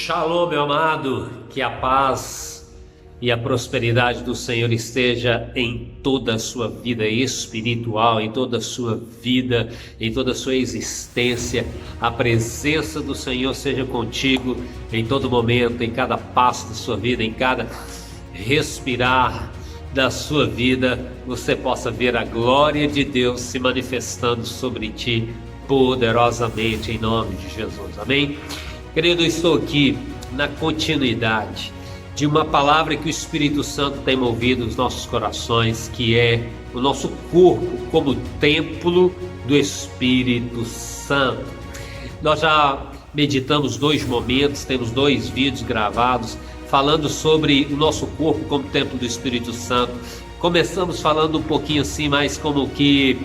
Shalom, meu amado, que a paz e a prosperidade do Senhor esteja em toda a sua vida espiritual, em toda a sua vida, em toda a sua existência. A presença do Senhor seja contigo em todo momento, em cada passo da sua vida, em cada respirar da sua vida. Você possa ver a glória de Deus se manifestando sobre ti poderosamente, em nome de Jesus, amém? Querido, eu estou aqui na continuidade de uma palavra que o Espírito Santo tem movido os nossos corações, que é o nosso corpo como templo do Espírito Santo. Nós já meditamos 2 momentos, temos 2 vídeos gravados falando sobre o nosso corpo como templo do Espírito Santo. Começamos falando um pouquinho assim, mais como que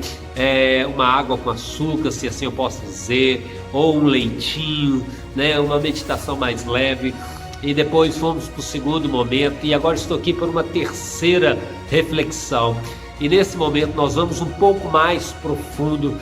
uma água com açúcar, se assim eu posso dizer, ou um leitinho, né? Uma meditação mais leve. E depois fomos para o segundo momento, e agora estou aqui para uma terceira reflexão. E nesse momento nós vamos um pouco mais profundo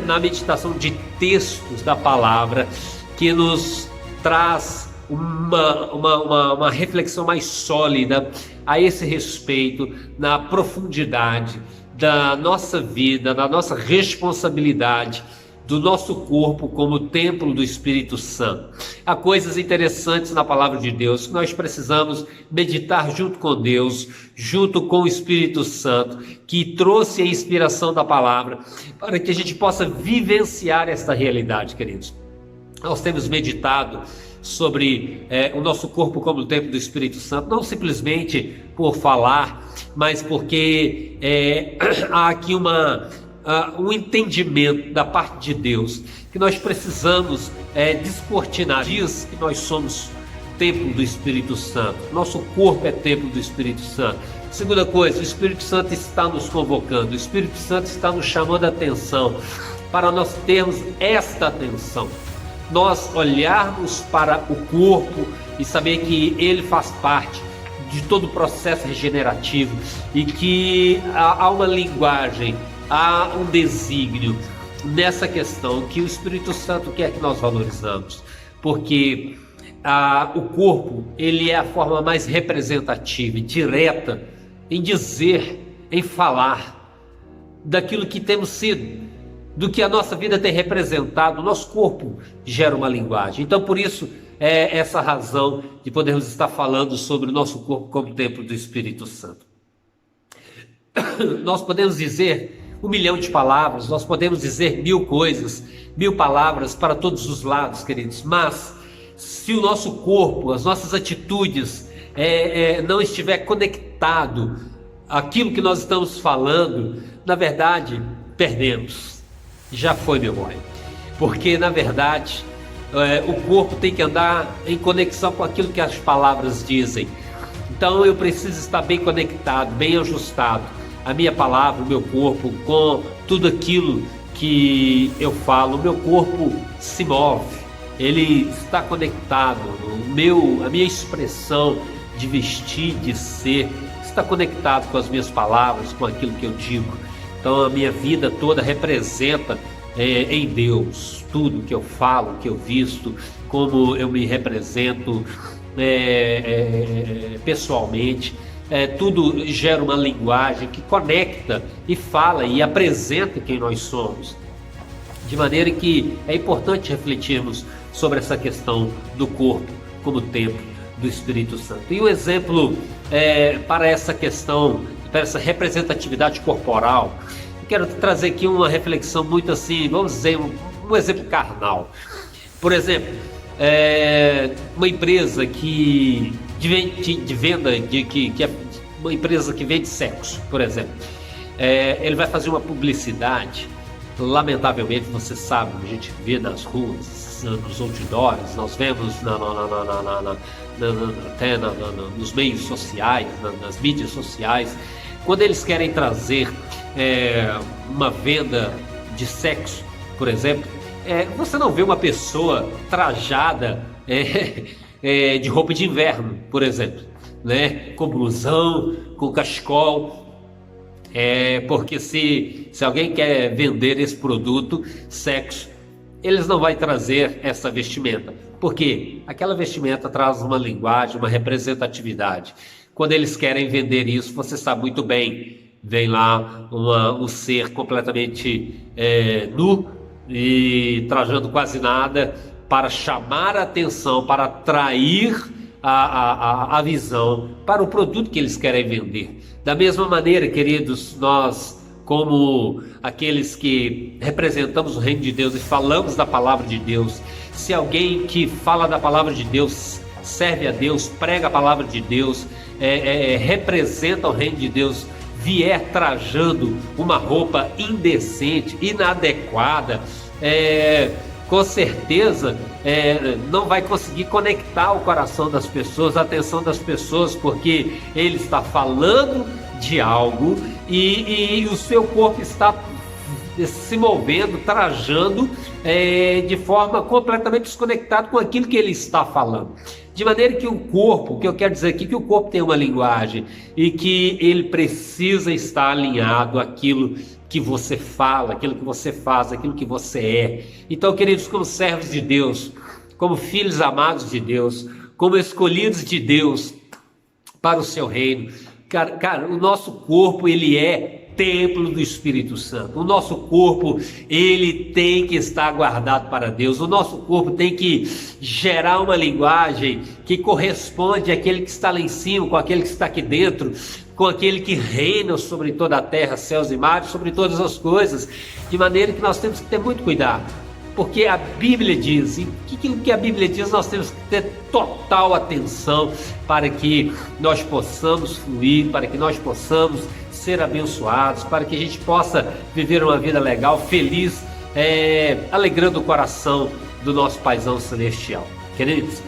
na meditação de textos da palavra, que nos traz uma reflexão mais sólida a esse respeito, na profundidade da nossa vida, da nossa responsabilidade, do nosso corpo como templo do Espírito Santo. Há coisas interessantes na palavra de Deus que nós precisamos meditar junto com Deus, junto com o Espírito Santo, que trouxe a inspiração da palavra, para que a gente possa vivenciar esta realidade, queridos. Nós temos meditado sobre o nosso corpo como templo do Espírito Santo, não simplesmente por falar, mas porque há aqui um entendimento da parte de Deus, que nós precisamos descortinar. Diz que nós somos templo do Espírito Santo, nosso corpo é templo do Espírito Santo. Segunda coisa, o Espírito Santo está nos convocando, o Espírito Santo está nos chamando a atenção, para nós termos esta atenção, nós olharmos para o corpo e saber que ele faz parte de todo o processo regenerativo, e que há uma linguagem, há um desígnio nessa questão que o Espírito Santo quer que nós valorizamos, porque o corpo, ele é a forma mais representativa e direta em dizer, em falar daquilo que temos sido, do que a nossa vida tem representado. O nosso corpo gera uma linguagem. Então, por isso, é essa razão de podermos estar falando sobre o nosso corpo como templo do Espírito Santo. Nós podemos dizer 1 milhão de palavras, nós podemos dizer 1000 coisas, 1000 palavras para todos os lados, queridos, mas se o nosso corpo, as nossas atitudes não estiver conectado àquilo que nós estamos falando, na verdade, perdemos. Já foi, meu boy. Porque, na verdade, o corpo tem que andar em conexão com aquilo que as palavras dizem. Então, eu preciso estar bem conectado, bem ajustado, a minha palavra, o meu corpo, com tudo aquilo que eu falo. O meu corpo se move, ele está conectado. A minha expressão de vestir, de ser, está conectado com as minhas palavras, com aquilo que eu digo. Então a minha vida toda representa em Deus tudo que eu falo, que eu visto, como eu me represento pessoalmente. Tudo gera uma linguagem que conecta e fala e apresenta quem nós somos. De maneira que é importante refletirmos sobre essa questão do corpo como templo do Espírito Santo. E um exemplo para essa questão, para essa representatividade corporal, eu quero trazer aqui uma reflexão muito assim, vamos dizer, um exemplo carnal. Por exemplo, uma empresa que é uma empresa que vende sexo, por exemplo, ele vai fazer uma publicidade. Lamentavelmente, você sabe, a gente vê nas ruas, nos outdoors, nós vemos até nos meios sociais, nas mídias sociais, quando eles querem trazer uma venda de sexo, por exemplo, você não vê uma pessoa trajada de roupa de inverno, por exemplo, né? Com blusão, com cachecol. Porque se alguém quer vender esse produto, sexo, eles não vão trazer essa vestimenta. Por quê? Aquela vestimenta traz uma linguagem, uma representatividade. Quando eles querem vender isso, você sabe muito bem, vem lá um ser completamente nu e trajando quase nada para chamar a atenção, para atrair a visão para o produto que eles querem vender. Da mesma maneira, queridos, nós, como aqueles que representamos o reino de Deus e falamos da palavra de Deus, se alguém que fala da palavra de Deus, serve a Deus, prega a palavra de Deus, representa o reino de Deus, vier trajando uma roupa indecente, inadequada, com certeza não vai conseguir conectar o coração das pessoas, a atenção das pessoas, porque ele está falando de algo e o seu corpo está se movendo, trajando de forma completamente desconectada com aquilo que ele está falando. De maneira que o corpo, o que eu quero dizer aqui, que o corpo tem uma linguagem e que ele precisa estar alinhado àquilo que você fala, aquilo que você faz, aquilo que você é. Então, queridos, como servos de Deus, como filhos amados de Deus, como escolhidos de Deus para o seu reino, cara, o nosso corpo, ele é templo do Espírito Santo. O nosso corpo, ele tem que estar guardado para Deus. O nosso corpo tem que gerar uma linguagem que corresponde àquele que está lá em cima, com aquele que está aqui dentro, com aquele que reina sobre toda a terra, céus e mares, sobre todas as coisas, de maneira que nós temos que ter muito cuidado, porque a Bíblia diz, e aquilo que a Bíblia diz, nós temos que ter total atenção para que nós possamos fluir, para que nós possamos ser abençoados, para que a gente possa viver uma vida legal, feliz, alegrando o coração do nosso Paizão Celestial. Queridos,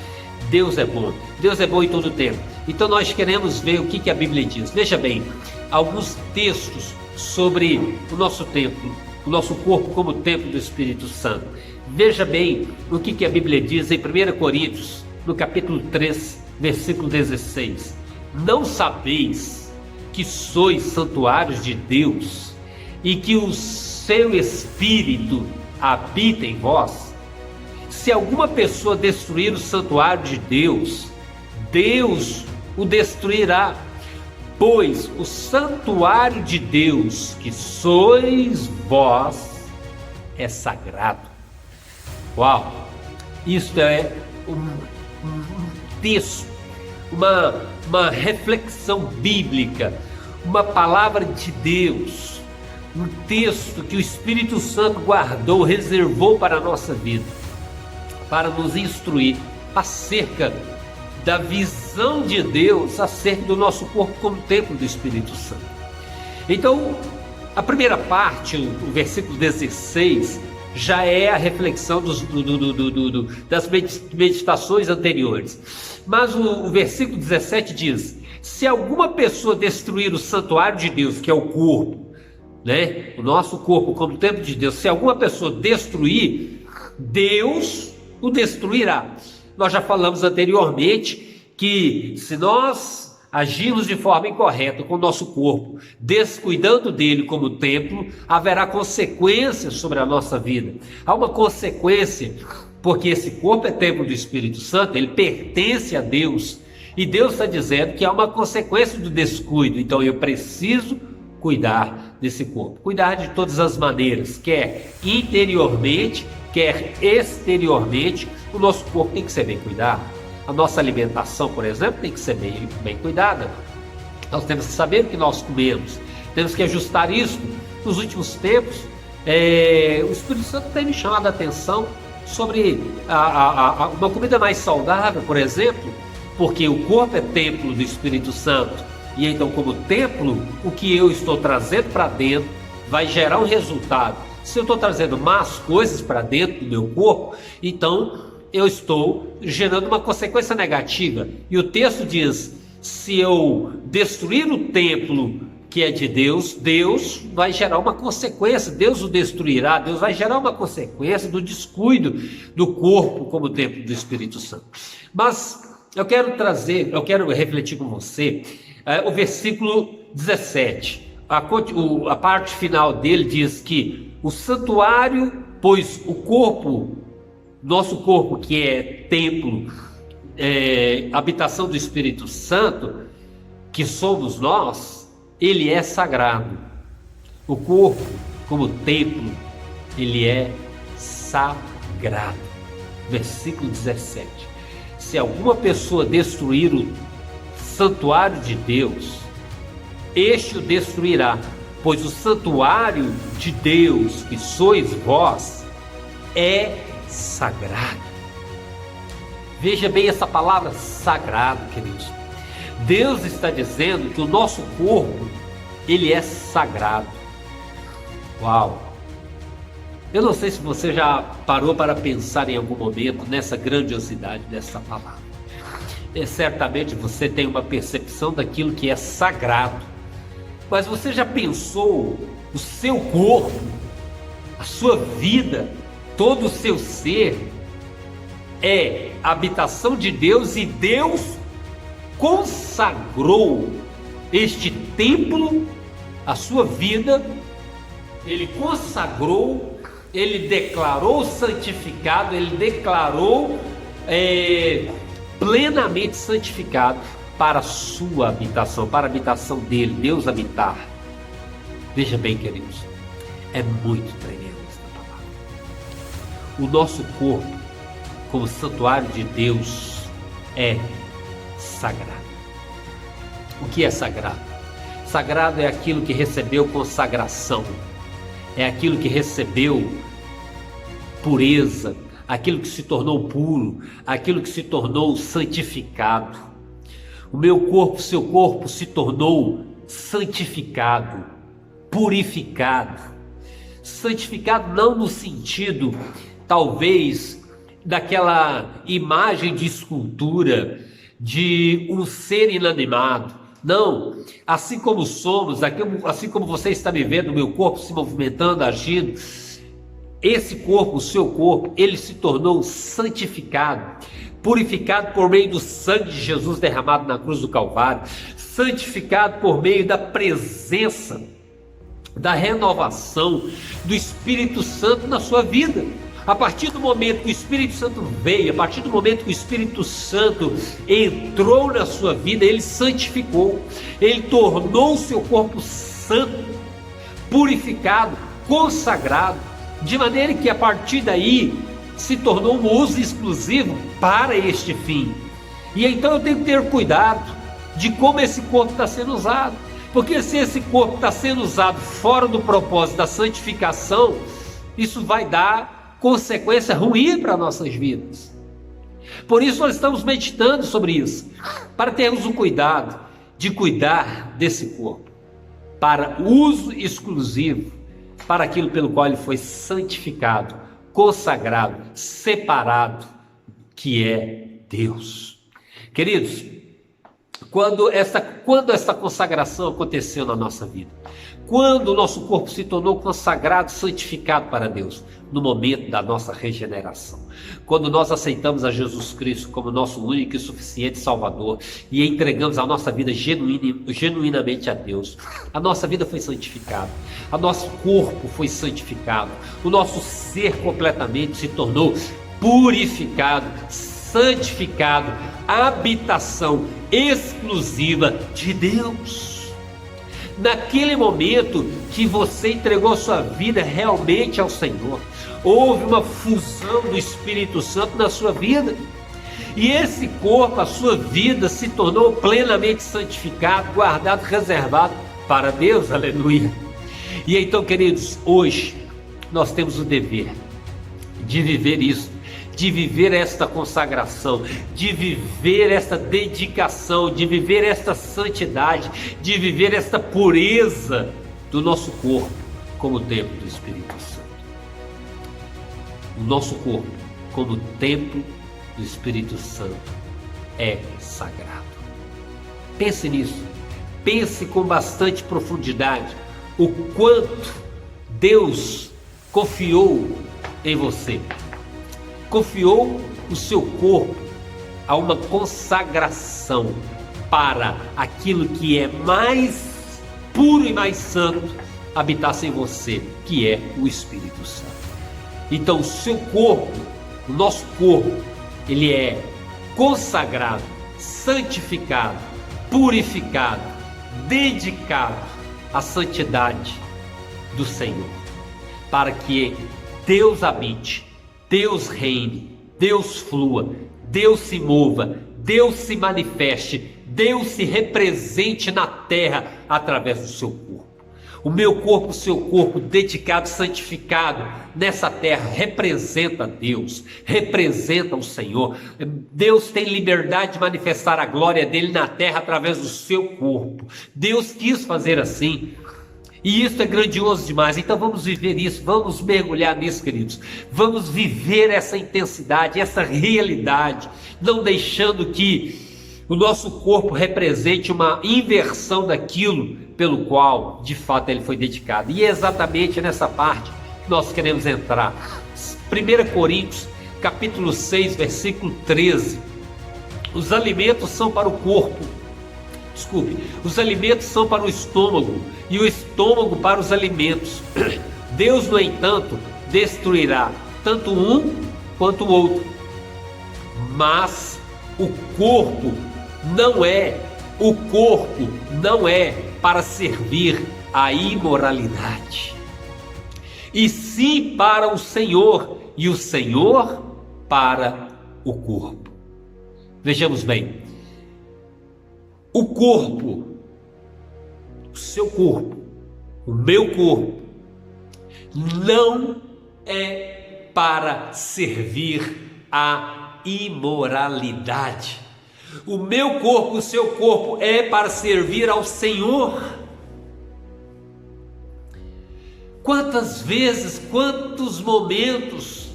Deus é bom em todo o tempo. Então nós queremos ver o que a Bíblia diz. Veja bem, alguns textos sobre o nosso templo, o nosso corpo como templo do Espírito Santo. Veja bem o que a Bíblia diz em 1 Coríntios, no capítulo 3, versículo 16. Não sabeis que sois santuários de Deus e que o seu Espírito habita em vós? Se alguma pessoa destruir o santuário de Deus, Deus o destruirá, pois o santuário de Deus, que sois vós, é sagrado. Uau! Isto é um texto, uma reflexão bíblica, uma palavra de Deus, um texto que o Espírito Santo guardou, reservou para a nossa vida, para nos instruir acerca da visão de Deus, acerca do nosso corpo como templo do Espírito Santo. Então, a primeira parte, o versículo 16, já é a reflexão das meditações anteriores. Mas o versículo 17 diz: se alguma pessoa destruir o santuário de Deus, que é o corpo, né? O nosso corpo como templo de Deus, se alguma pessoa destruir, Deus o destruirá. Nós já falamos anteriormente que se nós agirmos de forma incorreta com o nosso corpo, descuidando dele como templo, haverá consequências sobre a nossa vida. Há uma consequência, porque esse corpo é templo do Espírito Santo, ele pertence a Deus, e Deus está dizendo que há uma consequência do descuido. Então eu preciso cuidar desse corpo, cuidar de todas as maneiras, quer interiormente, quer exteriormente. O nosso corpo tem que ser bem cuidado. A nossa alimentação, por exemplo, tem que ser bem cuidada. Nós temos que saber o que nós comemos, temos que ajustar isso. Nos últimos tempos, o Espírito Santo tem me chamado a atenção sobre uma comida mais saudável, por exemplo, porque o corpo é templo do Espírito Santo, e então, como templo, o que eu estou trazendo para dentro vai gerar um resultado. Se eu estou trazendo más coisas para dentro do meu corpo, então eu estou gerando uma consequência negativa. E o texto diz: se eu destruir o templo que é de Deus, Deus vai gerar uma consequência, Deus o destruirá, Deus vai gerar uma consequência do descuido do corpo como templo do Espírito Santo. Mas eu quero refletir com você o versículo 17. A parte final dele diz que o santuário pois o corpo, nosso corpo que é templo, habitação do Espírito Santo, que somos nós, ele é sagrado. O corpo, como templo, ele é sagrado. Versículo 17. Se alguma pessoa destruir o santuário de Deus, este o destruirá, pois o santuário de Deus, que sois vós, é sagrado. Veja bem essa palavra sagrado, queridos. Deus está dizendo que o nosso corpo, ele é sagrado. Uau! Eu não sei se você já parou para pensar em algum momento nessa grandiosidade dessa palavra. Certamente você tem uma percepção daquilo que é sagrado. Mas você já pensou o seu corpo, a sua vida, todo o seu ser é a habitação de Deus, e Deus consagrou este templo, a sua vida, ele consagrou, ele declarou santificado, ele declarou plenamente santificado para a sua habitação, para a habitação dele, Deus habitar. Veja bem, queridos, é muito tremendo esta palavra. O nosso corpo, como santuário de Deus, é sagrado. O que é sagrado? Sagrado é aquilo que recebeu consagração, é aquilo que recebeu pureza, aquilo que se tornou puro, aquilo que se tornou santificado. O meu corpo, seu corpo se tornou santificado, purificado. Santificado não no sentido, talvez, daquela imagem de escultura de um ser inanimado. Não, assim como somos, assim como você está me vendo, o meu corpo se movimentando, agindo, esse corpo, o seu corpo, ele se tornou santificado, purificado por meio do sangue de Jesus derramado na cruz do Calvário, santificado por meio da presença, da renovação do Espírito Santo na sua vida. A partir do momento que o Espírito Santo veio, a partir do momento que o Espírito Santo entrou na sua vida, ele santificou, ele tornou o seu corpo santo, purificado, consagrado, de maneira que a partir daí se tornou um uso exclusivo para este fim. E então eu tenho que ter cuidado de como esse corpo está sendo usado, porque se esse corpo está sendo usado fora do propósito da santificação, isso vai dar consequência ruim para nossas vidas. Por isso nós estamos meditando sobre isso, para termos o cuidado de cuidar desse corpo para uso exclusivo, para aquilo pelo qual ele foi santificado, consagrado, separado, que é Deus. Queridos, quando essa consagração aconteceu na nossa vida, quando o nosso corpo se tornou consagrado, santificado para Deus, no momento da nossa regeneração, quando nós aceitamos a Jesus Cristo como nosso único e suficiente Salvador e entregamos a nossa vida genuinamente a Deus, a nossa vida foi santificada, o nosso corpo foi santificado, o nosso ser completamente se tornou purificado, santificado, habitação exclusiva de Deus. Naquele momento que você entregou sua vida realmente ao Senhor, houve uma fusão do Espírito Santo na sua vida, e esse corpo, a sua vida, se tornou plenamente santificado, guardado, reservado para Deus, aleluia. E então, queridos, hoje nós temos o dever de viver isso, de viver esta consagração, de viver esta dedicação, de viver esta santidade, de viver esta pureza do nosso corpo como templo do Espírito Santo. O nosso corpo como templo do Espírito Santo é sagrado. Pense nisso, pense com bastante profundidade o quanto Deus confiou em você. Confiou o seu corpo a uma consagração para aquilo que é mais puro e mais santo habitasse em você, que é o Espírito Santo. Então o seu corpo, o nosso corpo, ele é consagrado, santificado, purificado, dedicado à santidade do Senhor, para que Deus habite, Deus reine, Deus flua, Deus se mova, Deus se manifeste, Deus se represente na terra através do seu corpo. O meu corpo, o seu corpo, dedicado, santificado nessa terra, representa Deus, representa o Senhor. Deus tem liberdade de manifestar a glória dele na terra através do seu corpo. Deus quis fazer assim. E isso é grandioso demais. Então vamos viver isso, vamos mergulhar nisso, queridos. Vamos viver essa intensidade, essa realidade, não deixando que o nosso corpo represente uma inversão daquilo pelo qual de fato ele foi dedicado. E é exatamente nessa parte que nós queremos entrar. 1 Coríntios capítulo 6, versículo 13. Os alimentos são para o corpo. Os alimentos são para o estômago e o estômago para os alimentos. Deus, no entanto, destruirá tanto um quanto o outro. Mas o corpo não é para servir à imoralidade, e sim para o Senhor, e o Senhor para o corpo. Vejamos bem, o corpo, o seu corpo, o meu corpo, não é para servir à imoralidade. O meu corpo, o seu corpo é para servir ao Senhor. Quantas vezes, quantos momentos,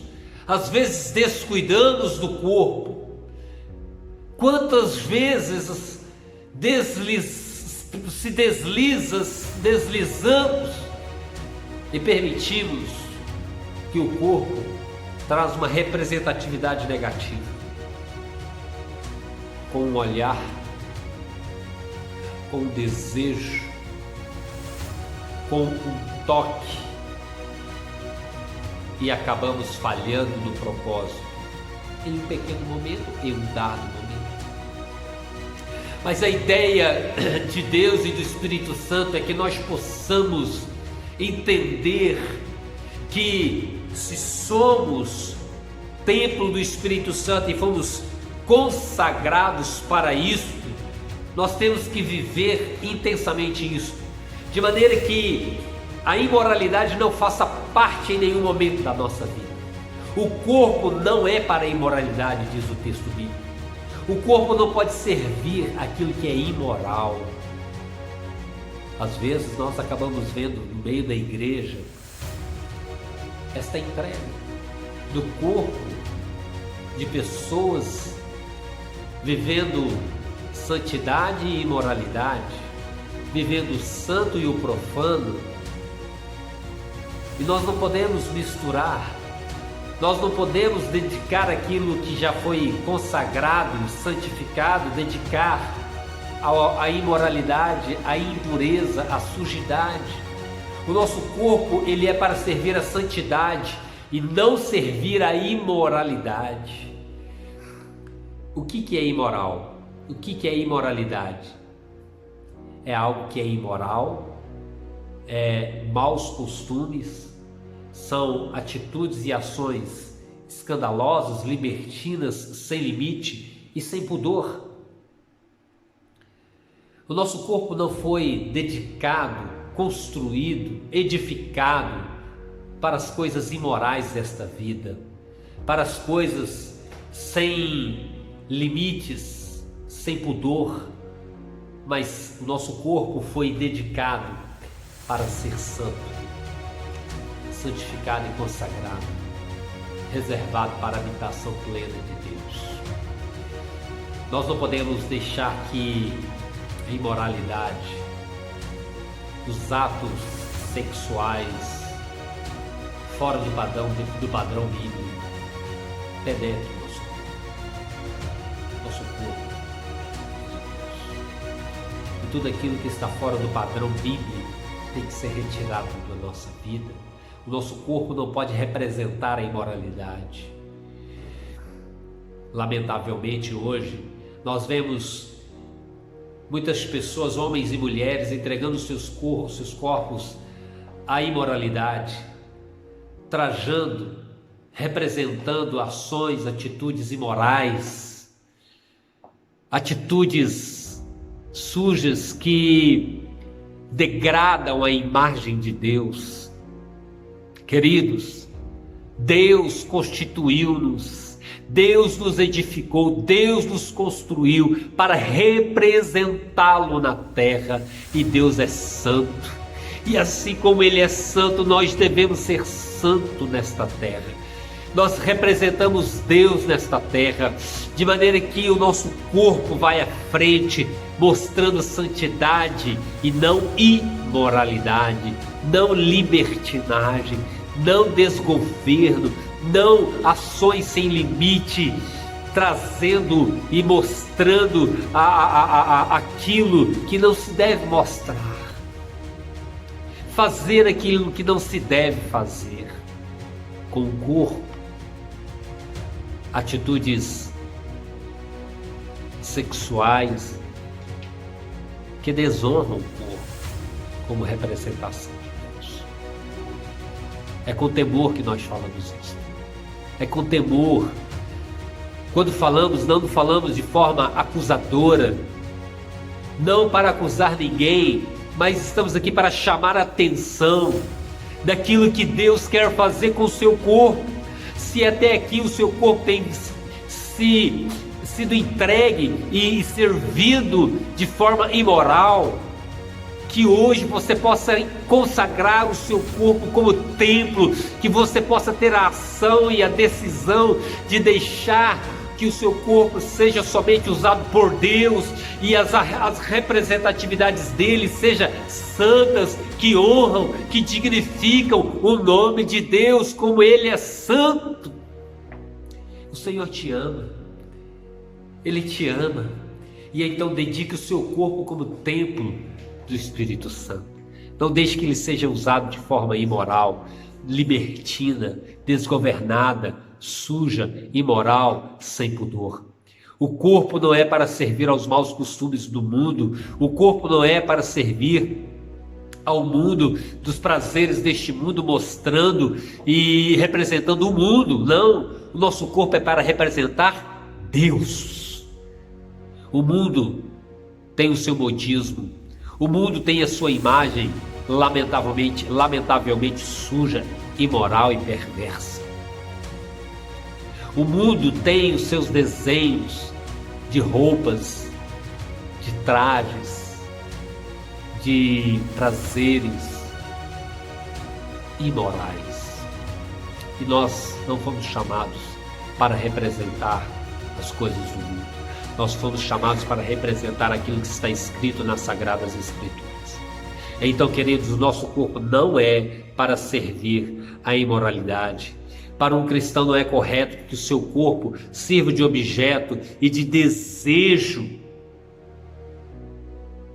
às vezes descuidamos do corpo, quantas vezes deslizamos e permitimos que o corpo traz uma representatividade negativa, com um olhar, com um desejo, com um toque, e acabamos falhando no propósito, em um pequeno momento, em um dado momento. Mas a ideia de Deus e do Espírito Santo é que nós possamos entender que se somos templo do Espírito Santo e fomos consagrados para isso, nós temos que viver intensamente isso, de maneira que a imoralidade não faça parte em nenhum momento da nossa vida. O corpo não é para a imoralidade, diz o texto bíblico. O corpo não pode servir aquilo que é imoral. Às vezes nós acabamos vendo no meio da igreja esta entrega do corpo de pessoas vivendo santidade e imoralidade, vivendo o santo e o profano, e nós não podemos misturar, nós não podemos dedicar aquilo que já foi consagrado, santificado, dedicar à imoralidade, à impureza, à sujidade. O nosso corpo, ele é para servir à santidade e não servir à imoralidade. O que é imoral? O que é imoralidade? É algo que é imoral, é maus costumes, são atitudes e ações escandalosas, libertinas, sem limite e sem pudor. O nosso corpo não foi dedicado, construído, edificado para as coisas imorais desta vida, para as coisas sem limites, sem pudor, mas o nosso corpo foi dedicado para ser santo, santificado e consagrado, reservado para a habitação plena de Deus. Nós não podemos deixar que a imoralidade, os atos sexuais fora do padrão bíblico penetrem nosso corpo. E tudo aquilo que está fora do padrão bíblico tem que ser retirado da nossa vida. O nosso corpo não pode representar a imoralidade. Lamentavelmente hoje, nós vemos muitas pessoas, homens e mulheres, entregando seus corpos à imoralidade, trajando, representando ações, atitudes imorais, atitudes sujas que degradam a imagem de Deus. Queridos, Deus constituiu-nos, Deus nos edificou, Deus nos construiu para representá-lo na terra, e Deus é santo. E assim como Ele é santo, nós devemos ser santos nesta terra. Nós representamos Deus nesta terra, de maneira que o nosso corpo vai à frente, mostrando santidade e não imoralidade, não libertinagem, não desgoverno, não ações sem limite, trazendo e mostrando aquilo que não se deve mostrar, fazer aquilo que não se deve fazer com o corpo, atitudes sexuais que desonram o corpo como representação de Deus. É com temor que nós falamos isso. É com temor. Quando falamos, não falamos de forma acusadora, não para acusar ninguém, mas estamos aqui para chamar a atenção daquilo que Deus quer fazer com o seu corpo. Se até aqui o seu corpo tem sido entregue e servido de forma imoral, que hoje você possa consagrar o seu corpo como templo, que você possa ter a ação e a decisão de deixar que o seu corpo seja somente usado por Deus e as representatividades dele sejam santas, que honram, que dignificam o nome de Deus como Ele é santo. O Senhor te ama, Ele te ama, e então dedique o seu corpo como templo do Espírito Santo. Não deixe que ele seja usado de forma imoral, libertina, desgovernada, suja, imoral, sem pudor. O corpo não é para servir aos maus costumes do mundo. O corpo não é para servir ao mundo, dos prazeres deste mundo, mostrando e representando o mundo. Não, o nosso corpo é para representar Deus. O mundo tem o seu modismo, o mundo tem a sua imagem lamentavelmente suja, imoral e perversa. O mundo tem os seus desenhos de roupas, de trajes, de prazeres imorais. E nós não fomos chamados para representar as coisas do mundo. Nós fomos chamados para representar aquilo que está escrito nas Sagradas Escrituras. Então, queridos, o nosso corpo não é para servir à imoralidade. Para um cristão não é correto que o seu corpo sirva de objeto e de desejo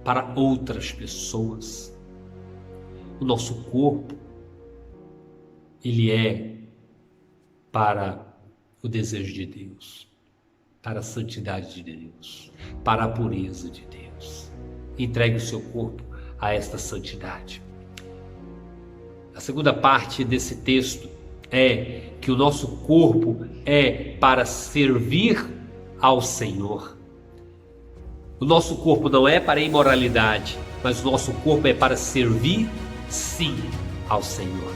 para outras pessoas. O nosso corpo, ele é para o desejo de Deus, para a santidade de Deus, para a pureza de Deus. Entregue o seu corpo a esta santidade. A segunda parte desse texto é que o nosso corpo é para servir ao Senhor. O nosso corpo não é para a imoralidade, mas o nosso corpo é para servir, sim, ao Senhor.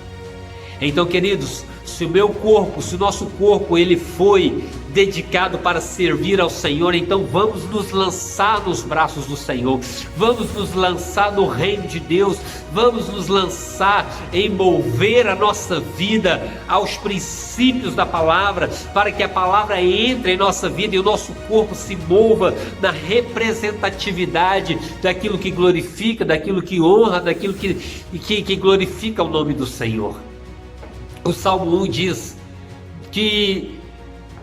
Então, queridos, se o nosso corpo, ele foi dedicado para servir ao Senhor, então vamos nos lançar nos braços do Senhor, vamos nos lançar no reino de Deus, vamos nos lançar em mover a nossa vida aos princípios da palavra, para que a palavra entre em nossa vida e o nosso corpo se mova na representatividade daquilo que glorifica, daquilo que honra, daquilo que glorifica o nome do Senhor. O Salmo 1 diz que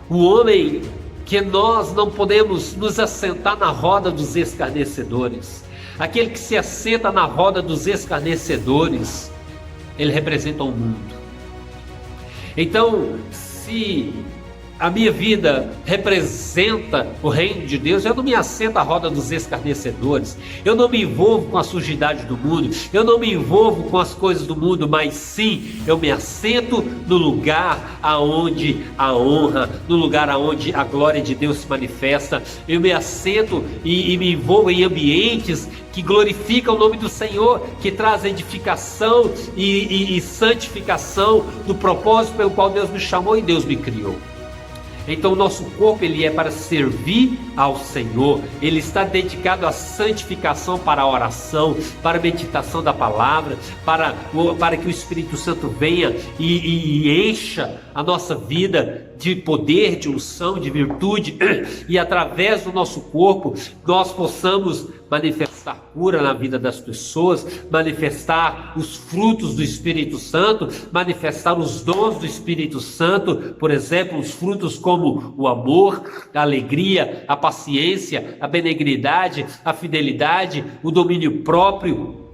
o homem, que nós não podemos nos assentar na roda dos escarnecedores. Aquele que se assenta na roda dos escarnecedores, ele representa o mundo. Então, se a minha vida representa o reino de Deus, eu não me assento à roda dos escarnecedores, eu não me envolvo com a sujidade do mundo, eu não me envolvo com as coisas do mundo, mas sim, eu me assento no lugar aonde a honra, no lugar aonde a glória de Deus se manifesta. Eu me assento e me envolvo em ambientes que glorificam o nome do Senhor, que traz edificação e santificação do propósito pelo qual Deus me chamou e Deus me criou. Então o nosso corpo ele é para servir ao Senhor, ele está dedicado à santificação, para a oração, para a meditação da palavra, para que o Espírito Santo venha e encha a nossa vida de poder, de unção, de virtude, e através do nosso corpo nós possamos manifestar cura na vida das pessoas, manifestar os frutos do Espírito Santo, manifestar os dons do Espírito Santo, por exemplo, os frutos como o amor, a alegria, a paciência, a benignidade, a fidelidade, o domínio próprio.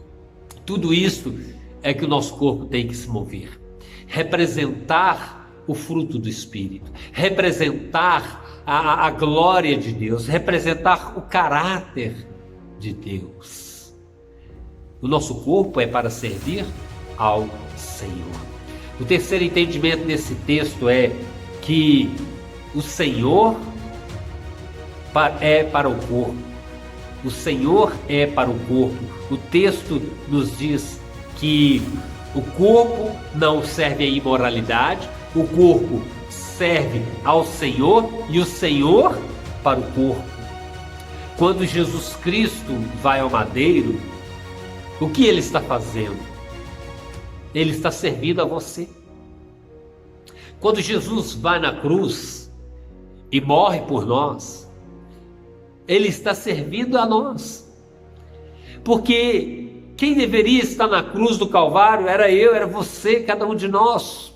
Tudo isso é que o nosso corpo tem que se mover, representar o fruto do Espírito, representar a glória de Deus, representar o caráter de Deus. O nosso corpo é para servir ao Senhor. O terceiro entendimento desse texto é que o Senhor é para o corpo. O Senhor é para o corpo. O texto nos diz que o corpo não serve à imoralidade, o corpo serve ao Senhor e o Senhor para o corpo. Quando Jesus Cristo vai ao madeiro, o que ele está fazendo? Ele está servindo a você. Quando Jesus vai na cruz e morre por nós, ele está servindo a nós. Porque quem deveria estar na cruz do Calvário era eu, era você, cada um de nós.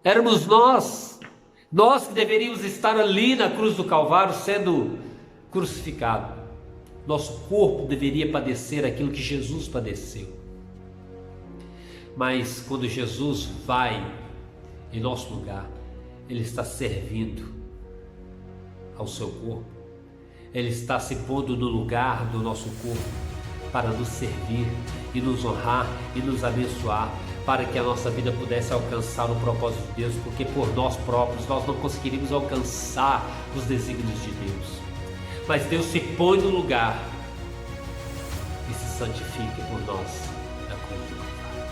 Éramos nós que deveríamos estar ali na cruz do Calvário sendo crucificado. Nosso corpo deveria padecer aquilo que Jesus padeceu. Mas quando Jesus vai em nosso lugar, ele está servindo ao seu corpo. Ele está se pondo no lugar do nosso corpo para nos servir e nos honrar e nos abençoar, para que a nossa vida pudesse alcançar o propósito de Deus, porque por nós próprios nós não conseguiríamos alcançar os desígnios de Deus. Mas Deus se põe no lugar e se santifica por nós na cruz do Calvário.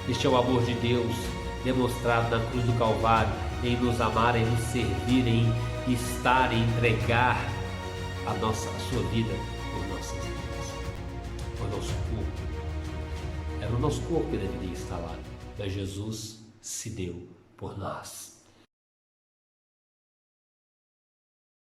Este é o amor de Deus demonstrado na cruz do Calvário, em nos amar, em nos servir, em estar, em entregar a sua vida por nossas vidas, por nosso corpo. Era o nosso corpo que deveria estar lá, mas Jesus se deu por nós.